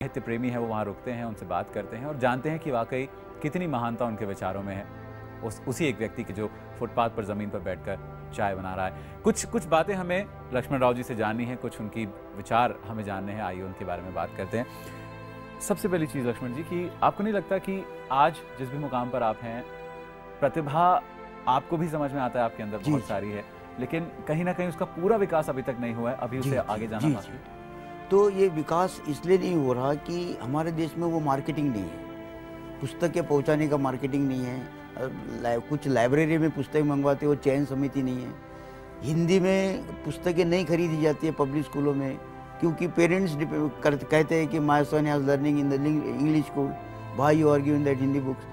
साहित्य प्रेमी है वो वहाँ रुकते हैं, उनसे बात करते हैं और जानते हैं कि वाकई कितनी महानता उनके विचारों में है, उसी एक व्यक्ति की जो फुटपाथ पर ज़मीन पर बैठकर चाय बना रहा है। कुछ बातें हमें लक्ष्मण राव जी से जाननी है, कुछ उनकी विचार हमें जानने हैं। आइए उनके बारे में बात करते हैं। सबसे पहली चीज़ लक्ष्मण जी, कि आपको नहीं लगता कि आज जिस भी मुकाम पर आप हैं, प्रतिभा आपको भी समझ में आता है आपके अंदर बहुत सारी है, लेकिन कहीं ना कहीं उसका पूरा विकास अभी तक नहीं हुआ है, अभी उसे आगे जाना बाकी है। तो ये विकास इसलिए नहीं हो रहा कि हमारे देश में वो मार्केटिंग नहीं है, पुस्तकें पहुंचाने का मार्केटिंग नहीं है। कुछ लाइब्रेरी में पुस्तक मंगवाते वो चयन समिति नहीं है। हिंदी में पुस्तकें नहीं खरीदी जाती है पब्लिक स्कूलों में, क्योंकि पेरेंट्स कहते हैं कि my son has learning in the English school, why you are giving that Hindi books.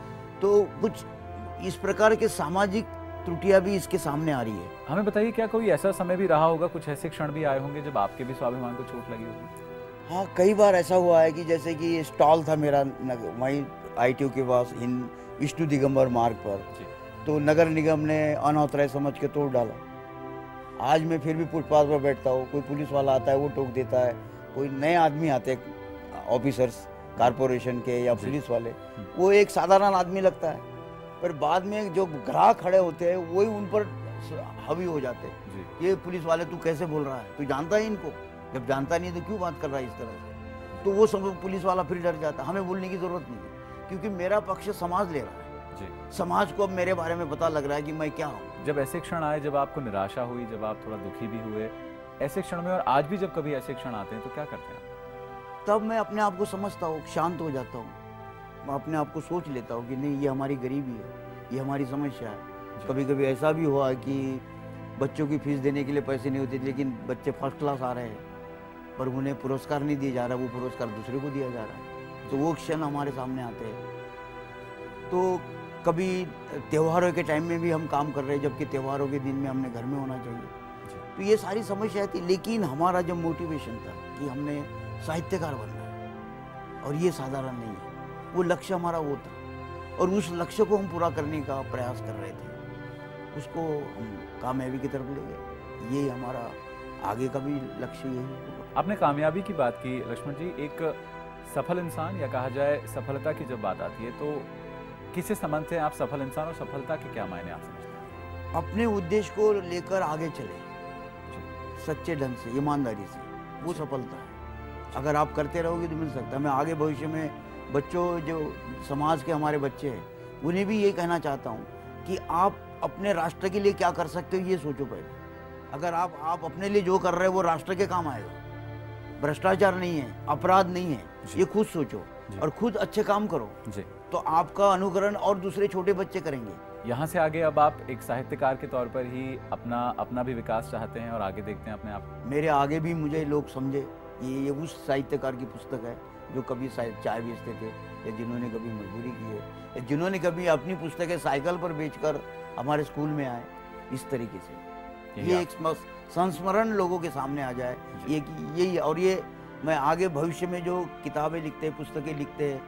तो कुछ इस प्रकार के सामाजिक त्रुटियां भी इसके सामने आ रही है। हमें बताइए, क्या कोई ऐसा समय भी रहा होगा, कुछ ऐसे क्षण भी आए होंगे जब आपके भी स्वाभिमान को चोट लगी होगी? हाँ, कई बार ऐसा हुआ है कि जैसे कि स्टॉल था मेरा वहीं ITO के पास विष्णु दिगंबर मार्ग पर, तो नगर निगम ने अनऑथराइज समझ के तोड़ डाला। आज मैं फिर भी फुटपाथ पर बैठता हूँ, कोई पुलिस वाला आता है वो टोक देता है, कोई नए आदमी आते हैं ऑफिसर्स कारपोरेशन के या पुलिस वाले, वो एक साधारण आदमी लगता है, पर बाद में जो ग्राहक खड़े होते हैं वही उन पर हावी हो जाते हैं। ये पुलिस वाले तू कैसे बोल रहा है, तू जानता है इनको? जब जानता नहीं तो क्यों बात कर रहा है इस तरह से? तो वो सब पुलिस वाला फिर डर जाता है। हमें बोलने की जरूरत नहीं है, क्योंकि मेरा पक्ष समाज ले रहा है। समाज को अब मेरे बारे में पता लग रहा है कि मैं क्या हूँ। जब ऐसे क्षण आए, जब आपको निराशा हुई, जब आप थोड़ा दुखी भी हुए, ऐसे क्षण में और आज भी जब कभी ऐसे क्षण आते हैं तो क्या करते हैं? तब मैं अपने आप को समझता हूँ, शांत हो जाता हूँ, मैं अपने आप को सोच लेता हूँ कि नहीं, ये हमारी गरीबी है, ये हमारी समस्या है। कभी कभी ऐसा भी हुआ कि बच्चों की फीस देने के लिए पैसे नहीं होते, लेकिन बच्चे फर्स्ट क्लास आ रहे हैं पर उन्हें पुरस्कार नहीं दिया जा रहा, वो पुरस्कार दूसरे को दिया जा रहा है। तो वो क्षण हमारे सामने आते हैं। तो कभी त्योहारों के टाइम में भी हम काम कर रहे हैं, जबकि त्योहारों के दिन में हमने घर में होना चाहिए। तो ये सारी समस्या थी, लेकिन हमारा जो मोटिवेशन था कि हमने साहित्यकार बनना है, और ये साधारण नहीं है, वो लक्ष्य हमारा वो था, और उस लक्ष्य को हम पूरा करने का प्रयास कर रहे थे, उसको हम कामयाबी की तरफ ले गए। यही हमारा आगे का भी लक्ष्य यही है। आपने कामयाबी की बात की लक्ष्मण जी, एक सफल इंसान या कहा जाए सफलता की जब बात आती है तो किससे समझते हैं आप सफल इंसान, और सफलता के क्या मायने आप समझते हैं? अपने उद्देश्य को लेकर आगे चले सच्चे ढंग से, ईमानदारी से, वो सफलता है। अगर आप करते रहोगे तो मिल सकता है। मैं आगे भविष्य में बच्चों, जो समाज के हमारे बच्चे हैं, उन्हें भी ये कहना चाहता हूँ कि आप अपने राष्ट्र के लिए क्या कर सकते हो ये सोचो पहले। अगर आप अपने लिए जो कर रहे हो वो राष्ट्र के काम आएगा। भ्रष्टाचार नहीं है, अपराध नहीं है, ये खुद सोचो और खुद अच्छे काम करो तो आपका अनुकरण और दूसरे छोटे बच्चे करेंगे। यहाँ से आगे अब आप एक साहित्यकार के तौर पर ही अपना भी विकास चाहते हैं और आगे देखते हैं अपने आप? मेरे आगे भी मुझे लोग समझे ये उस साहित्यकार की पुस्तक है जो कभी चाय बेचते थे, या जिन्होंने कभी मजदूरी की है, या जिन्होंने कभी अपनी पुस्तकें साइकिल पर बेचकर हमारे स्कूल में आए। इस तरीके से ये एक संस्मरण लोगों के सामने आ जाए, ये यही। और ये मैं आगे भविष्य में जो किताबें लिखते हैं, पुस्तकें लिखते हैं,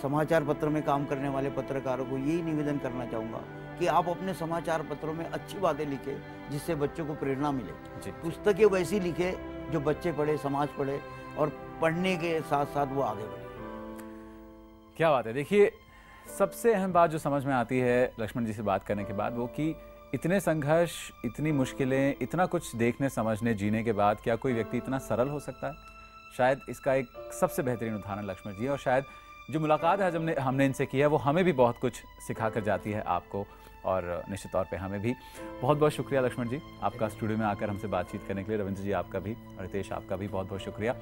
समाचार पत्र में काम करने वाले पत्रकारों को यही निवेदन करना चाहूँगा कि आप अपने समाचार पत्रों में अच्छी बातें लिखें जिससे बच्चों को प्रेरणा मिले। पुस्तकें वैसी लिखे जो बच्चे पढ़े, समाज पढ़े, और पढ़ने के साथ साथ वो आगे बढ़े। क्या बात है। देखिए, सबसे अहम बात जो समझ में आती है लक्ष्मण जी से बात करने के बाद, वो कि इतने संघर्ष, इतनी मुश्किलें, इतना कुछ देखने, समझने, जीने के बाद क्या कोई व्यक्ति इतना सरल हो सकता है? शायद इसका एक सबसे बेहतरीन उदाहरण लक्ष्मण जी है, और शायद जो मुलाकात है जब हमने इनसे की है वो हमें भी बहुत कुछ सिखा कर जाती है, आपको और निश्चित तौर पे हमें भी। बहुत बहुत शुक्रिया लक्ष्मण जी, आपका स्टूडियो में आकर हमसे बातचीत करने के लिए। रविंद्र जी आपका भी, और रितेश आपका भी बहुत बहुत शुक्रिया।